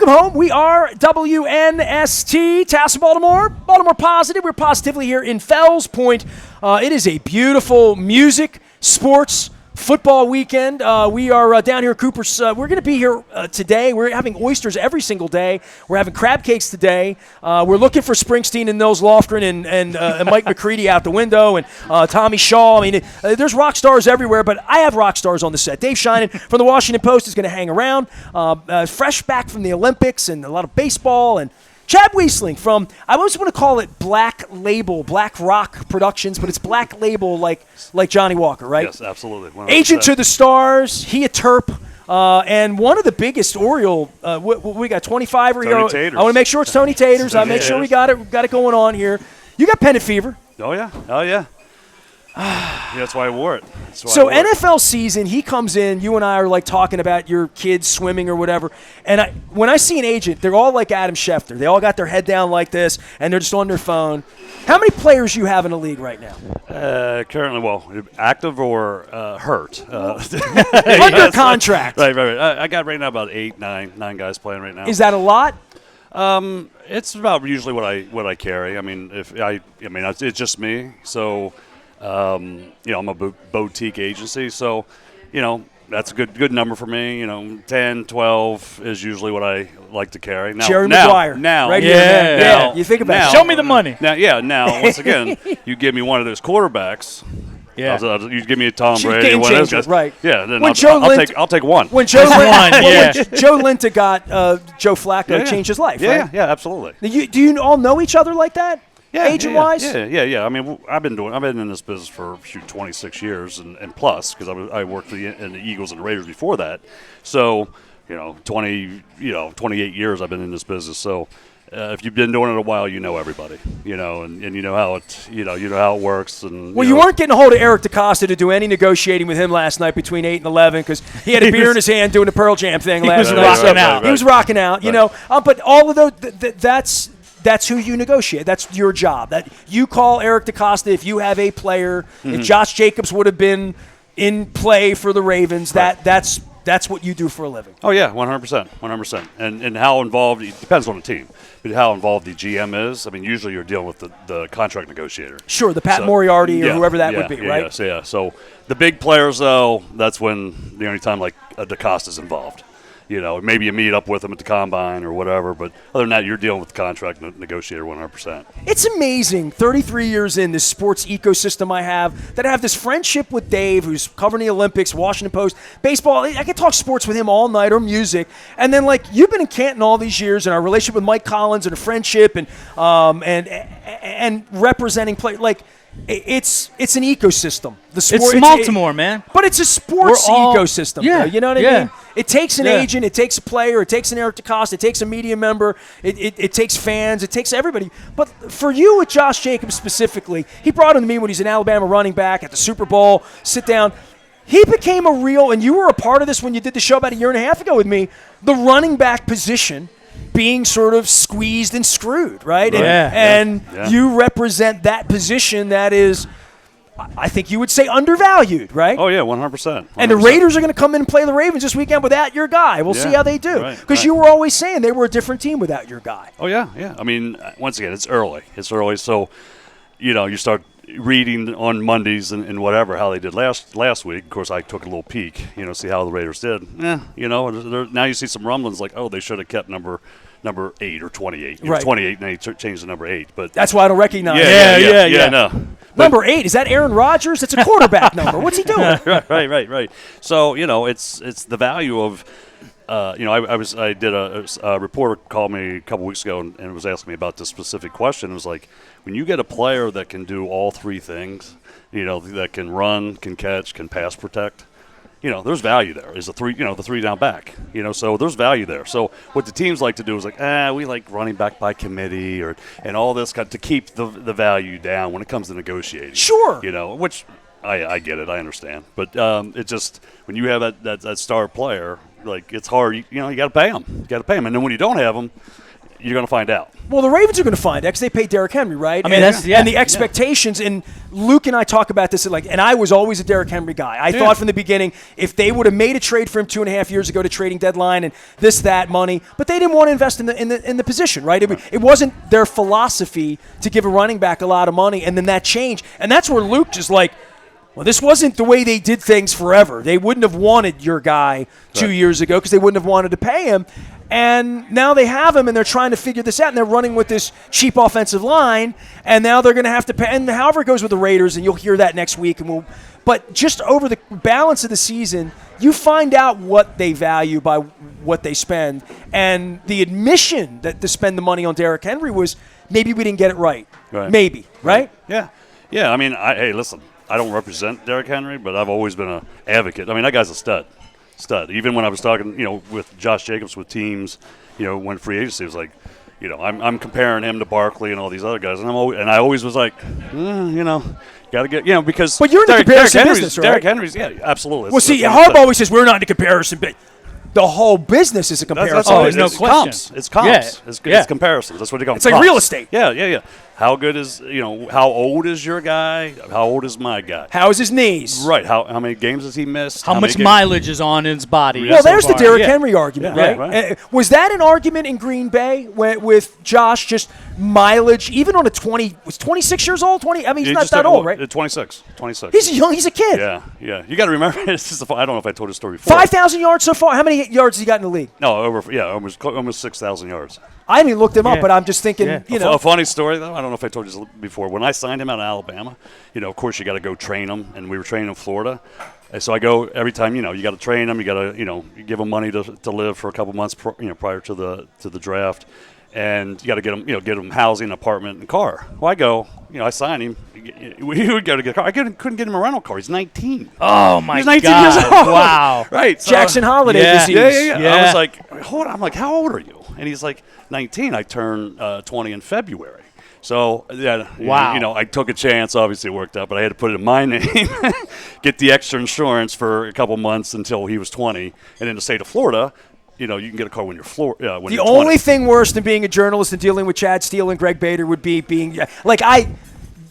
Welcome home. We are WNST, Tassel, Baltimore. Baltimore Positive. We're positively here in Fells Point. It is a beautiful music, sports, football weekend. We are down here at Kooper's. We're going to be here today. We're having oysters every single day. We're having crab cakes today. We're looking for Springsteen and Nils Lofgren and Mike McCready out the window and Tommy Shaw. I mean, there's rock stars everywhere, but I have rock stars on the set. Dave Sheinin from the Washington Post is going to hang around. Fresh back from the Olympics and a lot of baseball, and Chad Wiestling from, I always want to call it Black Label, Black Rock Productions, but it's Black Label like Johnny Walker, right? Yes, absolutely. 100%. Agent to the Stars, he a Terp, and one of the biggest Oriole, we got 25 or Tony Taters. I want to make sure it's Tony Taters. I make sure we got it going on here. You got Pennant Fever. Oh, yeah. Oh, yeah. That's why I wore it. So NFL season, he comes in. You and I are like talking about your kids swimming or whatever. And when I see an agent, they're all like Adam Schefter. They all got their head down like this, and they're just on their phone. How many players you have in the league right now? Currently, well, active or hurt. Under contract. Right. I got right now about nine guys playing right now. Is that a lot? It's about usually what I carry. I mean, it's just me. So. I'm a boutique agency, so, that's a good number for me. 10, 12 is usually what I like to carry. Now, Jerry Maguire. Now, right here, here. now, you think about now, it. Show me the money. Now, once again, you give me one of those quarterbacks. Yeah. You give me a Tom Brady, game one of those changer, guys. right. Yeah, then I'll take one. When Joe Joe Linta got Joe Flacco, changed his life, right? Yeah, absolutely. Do you all know each other like that? Yeah, agent-wise? Yeah. I mean, I've been in this business for 26 years and plus, because I worked in the Eagles and the Raiders before that. So, 28 years I've been in this business. So, if you've been doing it a while, you know everybody, and you know how how it works. And you weren't getting a hold of Eric DeCosta to do any negotiating with him last night between 8 and 11 because he had a beer in his hand doing the Pearl Jam thing last night. He was rocking out, But all of those, that's who you negotiate. That's your job. That you call Eric DeCosta if you have a player. Mm-hmm. If Josh Jacobs would have been in play for the Ravens, that's what you do for a living. Oh yeah, 100%. And how involved, it depends on the team, but how involved the GM is. I mean, usually you're dealing with the contract negotiator. Sure, the Pat Moriarty or whoever that would be, right? Yeah. So the big players though, that's when the only time like a DeCosta's involved. Maybe you meet up with them at the combine or whatever, but other than that, you're dealing with the contract negotiator 100%. It's amazing, 33 years in this sports ecosystem I have, that I have this friendship with Dave, who's covering the Olympics, Washington Post, baseball. I can talk sports with him all night or music. And then, you've been in Canton all these years, and our relationship with Mike Collins and a friendship and representing play. It's an ecosystem. It's Baltimore, man. But it's a sports ecosystem. Yeah, though, you know what I mean? It takes an agent, it takes a player, it takes an Eric DeCosta, it takes a media member, it takes fans, it takes everybody. But for you with Josh Jacobs specifically, he brought him to me when he's an Alabama running back at the Super Bowl, sit down. He became a real, and you were a part of this when you did the show about a year and a half ago with me, the running back position being sort of squeezed and screwed, right? And you represent that position that is, I think you would say, undervalued, right? Oh, yeah, 100%. And the Raiders are going to come in and play the Ravens this weekend without your guy. We'll see how they do. Because you were always saying they were a different team without your guy. Oh, yeah. I mean, once again, it's early. So, you start reading on Mondays and whatever how they did last week. Of course, I took a little peek, see how the Raiders did. Now you see some rumblings like, oh, they should have kept number 8 or 28. It was 28, and they changed the number 8. But that's why I don't recognize it. Yeah, no. Number 8, is that Aaron Rodgers? It's a quarterback number. What's he doing? Right. So, it's the value of I did a reporter called me a couple weeks ago and was asking me about this specific question. It was like, when you get a player that can do all three things, that can run, can catch, can pass protect, there's value there. Is the three down back, so there's value there. So what the teams like to do is we like running back by committee and all this to keep the value down when it comes to negotiating. Sure. Which I get it, I understand, but it just when you have that star player, it's hard. You got to pay them. And then when you don't have them, you're going to find out. Well, the Ravens are going to find out because they paid Derrick Henry, right? I mean, and the expectations. And Luke and I talk about this, and I was always a Derrick Henry guy. I thought from the beginning, if they would have made a trade for him 2.5 years ago to trading deadline and that money, but they didn't want to invest in the position, right? It wasn't their philosophy to give a running back a lot of money, and then that changed, and that's where Luke just like. Well, this wasn't the way they did things forever. They wouldn't have wanted your guy 2 years ago because they wouldn't have wanted to pay him. And now they have him, and they're trying to figure this out, and they're running with this cheap offensive line, and now they're going to have to pay. And however it goes with the Raiders, and you'll hear that next week. But just over the balance of the season, you find out what they value by what they spend. And the admission that to spend the money on Derrick Henry was maybe we didn't get it right. Maybe, right? Yeah. Yeah, I mean, hey, listen. I don't represent Derrick Henry, but I've always been an advocate. I mean, that guy's a stud. Even when I was talking, with Josh Jacobs with teams, when free agency was like, I'm comparing him to Barkley and all these other guys, and I always was like, got to get, because. But you're in the comparison business, right? Derrick Henry's, yeah, absolutely. Well, see, Harbaugh always says we're not in the comparison, but the whole business is a comparison. There's no question. It's comps. It's comparisons. That's what they call. It's like real estate. Yeah. How good is how old is your guy? How old is my guy? How is his knees? Right. How many games has he missed? How much mileage is on his body? Well, there's the Derrick Henry argument, right? Was that an argument in Green Bay with Josh? Just mileage, even on was 26 years old? 20? I mean, he's not that old, right? 26. He's young. He's a kid. Yeah. You got to remember. I don't know if I told this story before. 5,000 yards so far. How many yards has he got in the league? No, almost 6,000 yards. I haven't even looked him up, but I'm just thinking, A funny story, though. I don't know if I told you this before. When I signed him out of Alabama, of course, you got to go train him, and we were training in Florida. And so I go every time, you got to train him. You got to, you give him money to live for a couple months, prior to the draft. And you got to get him housing, apartment, and car. Well, I go, I signed him. He would go to get a car. I couldn't get him a rental car. He's 19. Oh, my God. He's 19 years old. Wow. Right. So, Jackson Holiday disease. Yeah. I was like, hold on. I'm like, how old are you? And he's like, 19. I turned 20 in February. So, wow. I took a chance. Obviously, it worked out, but I had to put it in my name, get the extra insurance for a couple months until he was 20. And in the state of Florida, you can get a car when you're when you're 20. Only thing worse than being a journalist and dealing with Chad Steele and Greg Bader would be being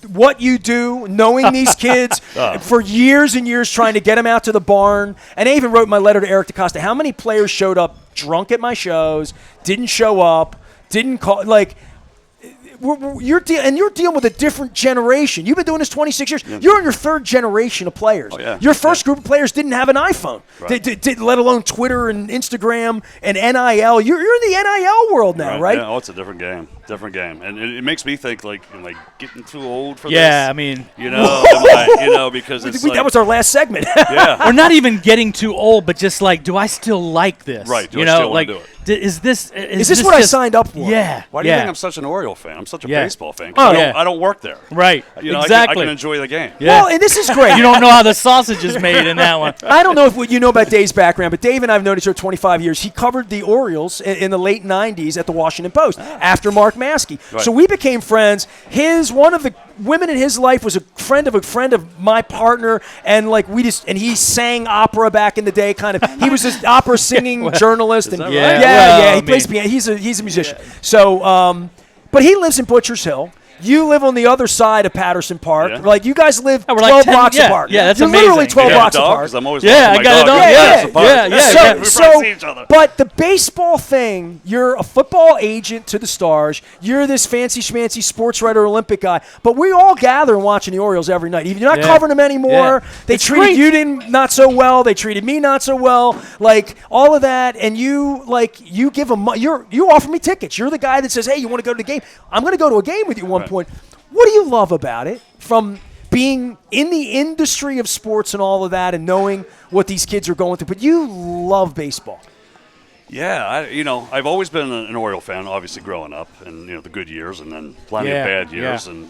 what you do, knowing these kids for years and years, trying to get them out to the barn. And I even wrote in my letter to Eric DaCosta, how many players showed up drunk at my shows, didn't show up, didn't call, you're dealing with a different generation. You've been doing this 26 years. Yeah. You're in your third generation of players. Oh, yeah. Your first group of players didn't have an iPhone, let alone Twitter and Instagram and NIL. You're in the NIL world now, right? Yeah, it's a different game. And it makes me think, am I getting too old for this? Yeah, I mean. Because it's that was our last segment. Yeah. We're not even getting too old, but just do I still like this? Right. Do I still want to do it? Is this what I signed up for? Yeah. Why do you think I'm such an Oriole fan? I'm such a baseball fan. I don't work there. Right. Exactly. I can enjoy the game. Yeah. Well, and this is great. You don't know how the sausage is made in that one. I don't know if you know about Dave's background, but Dave and I have known each other 25 years. He covered the Orioles in the late 90s at the Washington Post after Mark Maskey. Right. So we became friends. One of the women in his life was a friend of my partner, and he sang opera back in the day. Kind of, he was this opera singing journalist, and he plays piano. He's a musician. Yeah. So, but he lives in Butchers Hill. You live on the other side of Patterson Park. Yeah. You guys live 12 blocks apart. Yeah, that's You're amazing. literally 12 blocks apart. I'm always I got a dog. Yeah. But the baseball thing, you're a football agent to the Stars. You're this fancy schmancy sports writer, Olympic guy. But we all gather and watching the Orioles every night. You're not covering them anymore. Yeah. They treated you not so well. They treated me not so well. All of that, and you give them. You offer me tickets. You're the guy that says, "Hey, you want to go to the game? I'm going to go to a game with you at one point." What do you love about it from being in the industry of sports and all of that and knowing what these kids are going through? But you love baseball. Yeah, I've always been an Oriole fan, obviously growing up, and the good years, and then plenty of bad years, and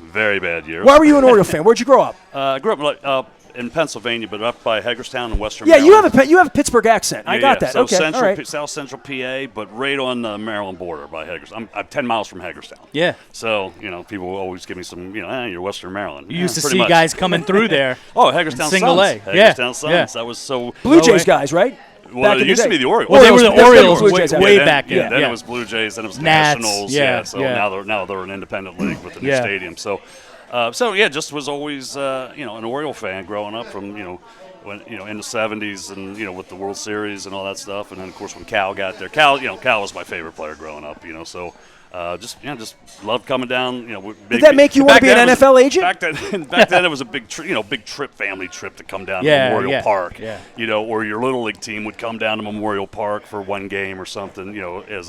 very bad years. Why were you an Oriole fan? Where'd you grow up? I grew up in Pennsylvania, but up by Hagerstown in Western Maryland. You have a Pittsburgh accent. I got that. So okay, all right. South Central PA, but right on the Maryland border by Hagerstown. I'm 10 miles from Hagerstown. Yeah. So, people will always give me some, you're Western Maryland. You used to see guys coming through there. Oh, Hagerstown Single Suns. A. Hagerstown Suns. Yeah. That was so. Blue Jays guys, right? Well, back it in used the to day. be the Orioles. Well, they were the That's Orioles Blue Jays, way then, back yeah, then. then Yeah. it was Blue Jays, then it was the Nats, Nationals. yeah, So yeah. now they're an independent league with the new Yeah. stadium. So, just was always an Oriole fan growing up from when in the '70s and with the World Series and all that stuff. And then of course when Cal got there, Cal was my favorite player growing up. So. Just loved coming down. Did that make you want to be an NFL agent? Back then it was a big family trip to come down to Memorial Park. Yeah. Or your little league team would come down to Memorial Park for one game or something. As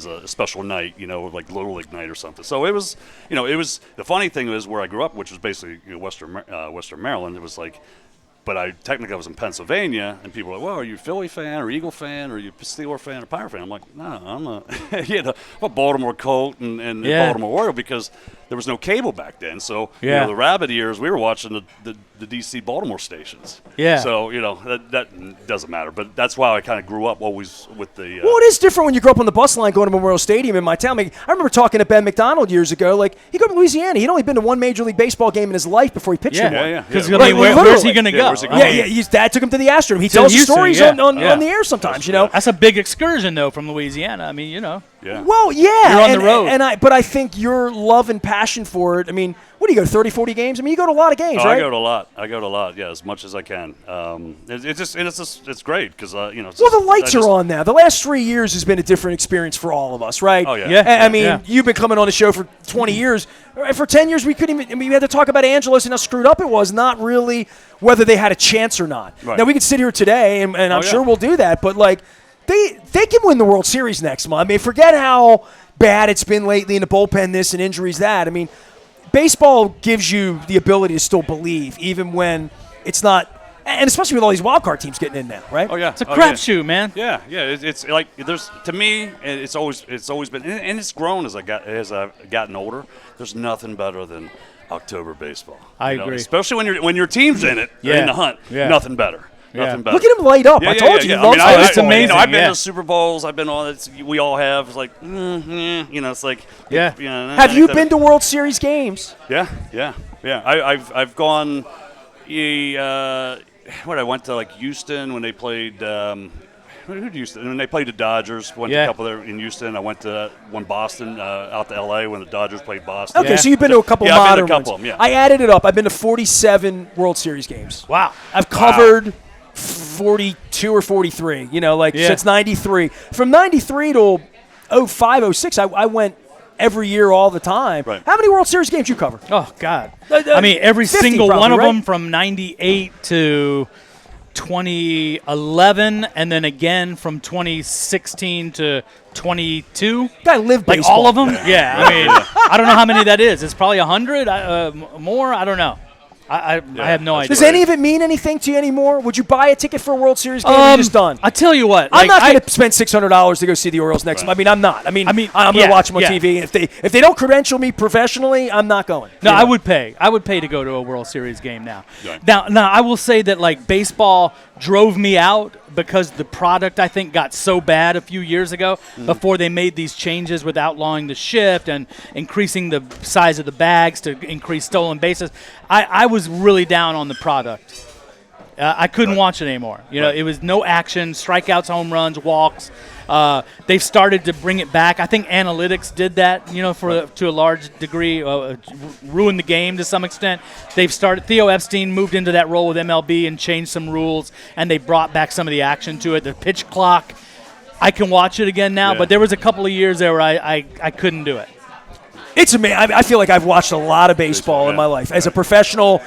a special night. Like little league night or something. So it was the funny thing is where I grew up, which was basically Western Maryland. It was like. But I was in Pennsylvania, and people were like, well, are you a Philly fan or Eagle fan or are you a Steeler fan or Pirate fan? I'm like, no, I'm I'm a Baltimore Colt and Baltimore Oriole because there was no cable back then. So, the rabbit ears, we were watching the D.C. Baltimore stations. Yeah. So, that doesn't matter. But that's why I kind of grew up always with the well, it is different when you grow up on the bus line going to Memorial Stadium in my town. I remember talking to Ben McDonald years ago. Like, he grew up in Louisiana. He'd only been to one Major League Baseball game in his life before he pitched in one. Because Right, where's he going to go? His dad took him to the Astrodome. He To tells the Houston, stories yeah. on the air sometimes, That's a big excursion, though, from Louisiana. I mean, Yeah. Well, yeah. You're on the road. But I think your love and passion for it, I mean, what do you go, 30, 40 games? I mean, you go to a lot of games, right? I go to a lot, yeah, as much as I can. It's great because, Well, the lights are on now. The last 3 years has been a different experience for all of us, right? Oh, yeah. Yeah. I mean, you've been coming on the show for 20 years. For 10 years, we couldn't even. I mean, we had to talk about Angelos and how screwed up it was, not really whether they had a chance or not. Right. Now, we could sit here today, and I'm sure we'll do that, but, like, they can win the World Series next month. I mean, forget how bad it's been lately in the bullpen, this and injuries, that. I mean, baseball gives you the ability to still believe, even when it's not. And especially with all these wild card teams getting in now, right? Oh, yeah. It's a crapshoot, man. Yeah. It's like there's to me, it's always been, and it's grown as I've gotten older. There's nothing better than October baseball. I agree. Especially when your team's in it, in the hunt. Yeah. Nothing better. Nothing better. Look at him light up. I told you. He loves it's baseball. amazing. I've been yeah. to Super Bowls. I've been on it. We all have. It's like, it's like. Yeah. Have you been to World Series games? Yeah. I've gone. I went to like Houston when they played. Who did Houston? When they played the Dodgers, went to a couple there in Houston. I went to one Boston, out to L.A. when the Dodgers played Boston. Okay, so you've been to a couple I've modern been to a couple ones. of them, yeah. I added it up. I've been to 47 World Series games. Wow. I've covered 42 or 43, since 93. From 93 to 05, 06, I went every year all the time. Right. How many World Series games you cover? Oh, God. I mean, every 50 single probably, one of right? them from 98 to 2011, and then again from 2016 to 22. Guy lived Like baseball. all of them? Yeah. I mean, I don't know how many that is. It's probably 100, more. I don't know. I have no idea. Does any of it mean anything to you anymore? Would you buy a ticket for a World Series game? Or you just done? I tell you what. I'm not going to spend $600 to go see the Orioles next. I mean, I'm not. I'm going to watch them on TV. If they don't credential me professionally, I'm not going. No, I would pay. I would pay to go to a World Series game now. Right. Now, I will say that like baseball drove me out because the product I think got so bad a few years ago before they made these changes with outlawing the shift and increasing the size of the bags to increase stolen bases. I was really down on the product. I couldn't watch it anymore. It was no action, strikeouts, home runs, walks. They've started to bring it back. I think analytics did that, to a large degree, ruin the game to some extent. They've started. Theo Epstein moved into that role with MLB and changed some rules, and they brought back some of the action to it. The pitch clock, I can watch it again now, but there was a couple of years there where I couldn't do it. It's amazing. I feel like I've watched a lot of baseball in my life. As a professional,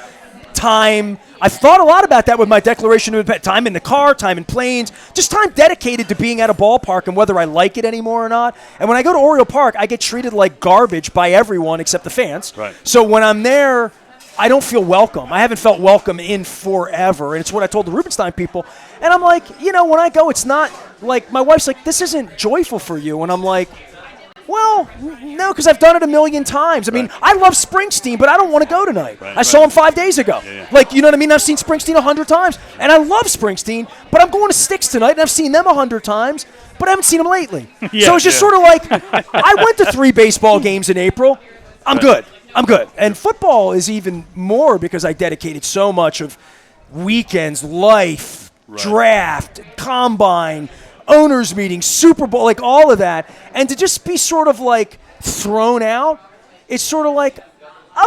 I've thought a lot about that with my declaration of time in the car, time in planes, just time dedicated to being at a ballpark and whether I like it anymore or not. And when I go to Oriole Park, I get treated like garbage by everyone except the fans. Right. So when I'm there, I don't feel welcome. I haven't felt welcome in forever. And it's what I told the Rubenstein people. And I'm like, when I go, it's not like, my wife's like, this isn't joyful for you. And I'm like, well, no, because I've done it a million times. I mean, I love Springsteen, but I don't want to go tonight. I saw him 5 days ago. Like, you know what I mean? I've seen Springsteen 100 times, and I love Springsteen, but I'm going to Styx tonight, and I've seen them 100 times, but I haven't seen them lately. So it's just sort of like, I went to 3 baseball games in April. I'm good. And football is even more because I dedicated so much of weekends, life, draft, combine, owners meeting, Super Bowl, like all of that, and to just be sort of like thrown out, it's sort of like,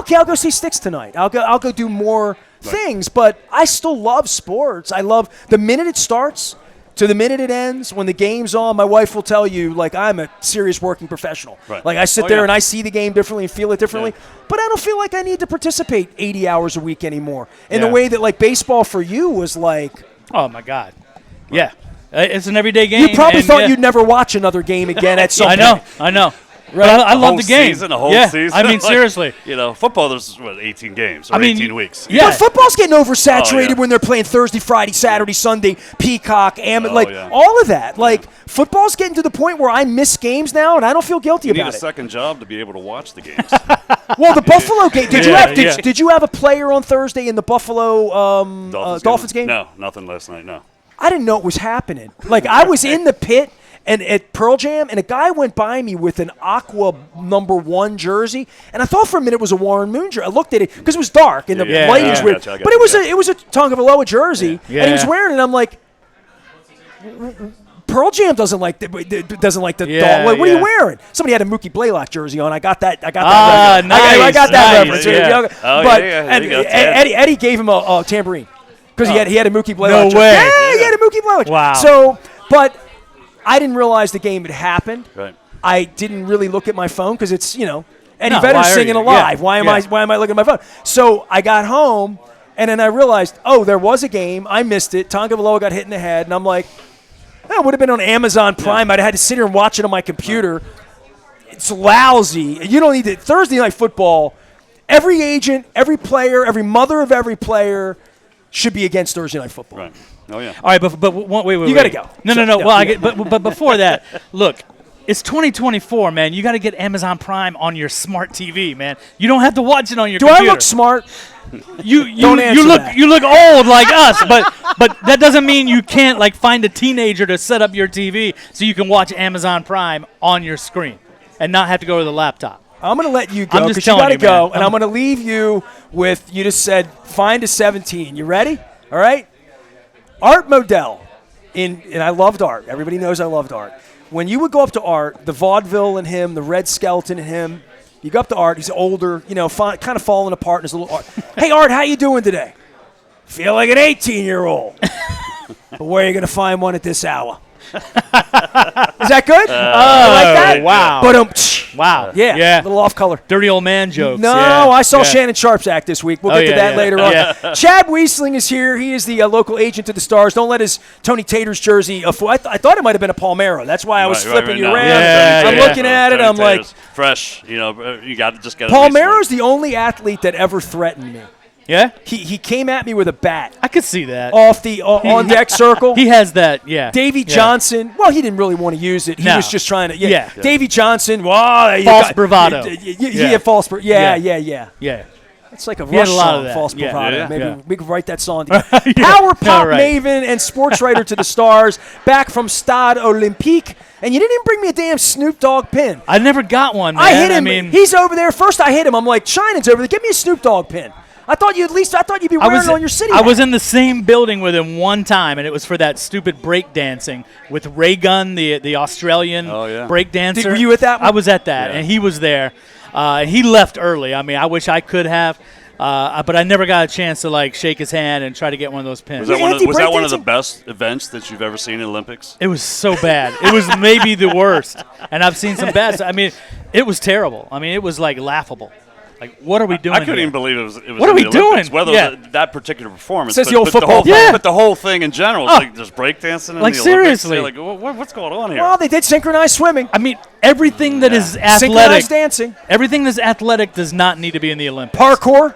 okay, I'll go see Sticks tonight. I'll go do more things, but I still love sports. I love the minute it starts to the minute it ends. When the game's on, my wife will tell you, like, I'm a serious working professional. Right. Like, I sit there and I see the game differently and feel it differently, but I don't feel like I need to participate 80 hours a week anymore in the way that, like, baseball for you was like. Oh, my God. Yeah. It's an everyday game. You probably thought you'd never watch another game again at some point. I know. Right. I love the game. A whole season. I mean, seriously. Football, there's, 18 games or 18 weeks. Yeah. But football's getting oversaturated when they're playing Thursday, Friday, Saturday, Sunday, Peacock, all of that. Like, football's getting to the point where I miss games now, and I don't feel guilty about it. You need a second job to be able to watch the games. Well, the Buffalo game. Did you have a player on Thursday in the Buffalo Dolphins game? No, nothing last night, no. I didn't know it was happening. Like, I was in the pit and at Pearl Jam, and a guy went by me with an Aqua #1 jersey, and I thought for a minute it was a Warren Moon jersey. I looked at it because it was dark and the lighting was weird. But it was a Tagovailoa jersey, and he was wearing it. And I'm like, Pearl Jam doesn't like the dog. What are you wearing? Somebody had a Mookie Blaylock jersey on. I got that. I got that. Nice, I got that reference. Yeah. Eddie gave him a tambourine because he had a Mookie Blaylock. No way. Yeah, he had a Mookie Blaylock. Wow. So, but I didn't realize the game had happened. Right. I didn't really look at my phone because it's, Eddie Vedder's singing alive. Yeah. Why am I looking at my phone? So I got home, and then I realized, there was a game. I missed it. Tagovailoa got hit in the head, and I'm like, that would have been on Amazon Prime. I'd have had to sit here and watch it on my computer. It's lousy. You don't need it. Thursday Night Football, every agent, every player, every mother of every player should be against Thursday Night Football. Right. Oh, yeah. All right, but wait. You got to go. No. Well, but before that, look, it's 2024, man. You got to get Amazon Prime on your smart TV, man. You don't have to watch it on your computer. Do I look smart? You that. look old like us, but that doesn't mean you can't find a teenager to set up your TV so you can watch Amazon Prime on your screen and not have to go to the laptop. I'm going to let you go because you got to go, and I'm going to leave you with, you just said, find a 17. You ready? All right? Art Modell, and I loved Art. Everybody knows I loved Art. When you would go up to Art, the vaudeville in him, the red skeleton in him, you go up to Art. He's older, kind of falling apart in his little Art. Hey, Art, how you doing today? Feel like an 18-year-old. But where are you going to find one at this hour? Is that good? You like that? Wow. Wow. Yeah. A little off color. Dirty old man jokes. No, I saw Shannon Sharp's act this week. We'll get to that later on. Yeah. Chad Wiestling is here. He is the local agent to the Stars. Don't let his Tony Tater's jersey fool. I thought it might have been a Palmero. That's why I was flipping you around. I'm looking at it. I'm like, fresh. You got to just get it. Palmero's the only athlete that ever threatened me. Yeah? He came at me with a bat. I could see that. Off the on-deck circle. He has that, yeah. Davey Johnson, well, he didn't really want to use it. He was just trying to, Davey Johnson, false bravado. He had false bravado. Yeah. It's like a Rush song, false bravado. Maybe we could write that song together. Power pop maven and sports writer to the Stars, back from Stade Olympique. And you didn't even bring me a damn Snoop Dogg pin. I never got one, man. I hit him. He's over there. First I hit him. I'm like, Sheining's over there. Give me a Snoop Dogg pin. I thought you'd be wearing it on your city hat. I was in the same building with him one time, and it was for that stupid break dancing with Ray Gunn, the Australian break dancer. Were you at that one? I was at that, and he was there. He left early. I mean, I wish I could have, but I never got a chance to shake his hand and try to get one of those pins. Was that one of the best events that you've ever seen in Olympics? It was so bad. It was maybe the worst, and I've seen some bad. I mean, it was terrible. I mean, it was laughable. What are we doing? I couldn't even believe it was. What are we doing? Whether that particular performance, says the old football. But the whole thing in general, it's just breakdancing. Seriously, what's going on here? Well, they did synchronized swimming. I mean, everything that is athletic, synchronized dancing, everything that's athletic does not need to be in the Olympics. Parkour.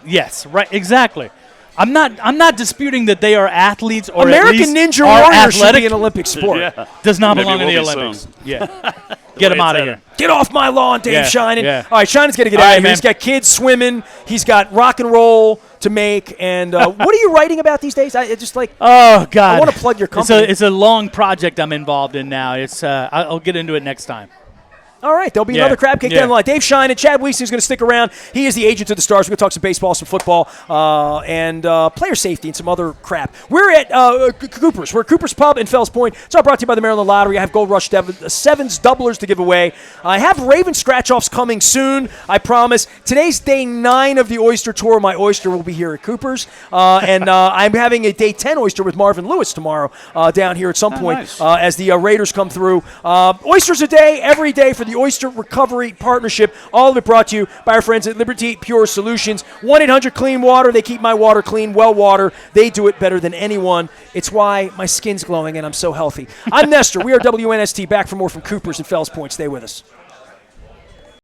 Yes, right, exactly. I'm not disputing that they are athletes or American at least Ninja are Warrior athletic. should be an Olympic sport. Yeah. Does not Maybe belong in the will be Olympics. soon. Yeah. Get him out of here. Get off my lawn, Dave Sheinin. Yeah. All right, Sheining's got to get All out right, of here. man. He's got kids swimming. He's got rock and roll to make. And what are you writing about these days? Oh, God. I want to plug your company. It's a long project I'm involved in now. It's I'll get into it next time. All right, there'll be another crab cake down the line. Dave Sheinin, Chad Wiestling is going to stick around. He is the agent of the Stars. We're going to talk some baseball, some football, and player safety and some other crap. We're at Kooper's. We're at Kooper's Pub in Fells Point. It's all brought to you by the Maryland Lottery. I have Gold Rush Sevens doublers to give away. I have Raven scratch-offs coming soon, I promise. Today's day 9 of the Oyster Tour. My Oyster will be here at Kooper's. And I'm having a day 10 Oyster with Marvin Lewis tomorrow down here at some point as the Raiders come through. Oysters a day, every day for the Oyster Recovery Partnership. All of it brought to you by our friends at Liberty Pure Solutions. 1-800-CLEAN WATER. They keep my water clean. Well water. They do it better than anyone. It's why my skin's glowing and I'm so healthy. I'm Nestor. We are WNST. Back for more from Kooper's and Fells Point. Stay with us.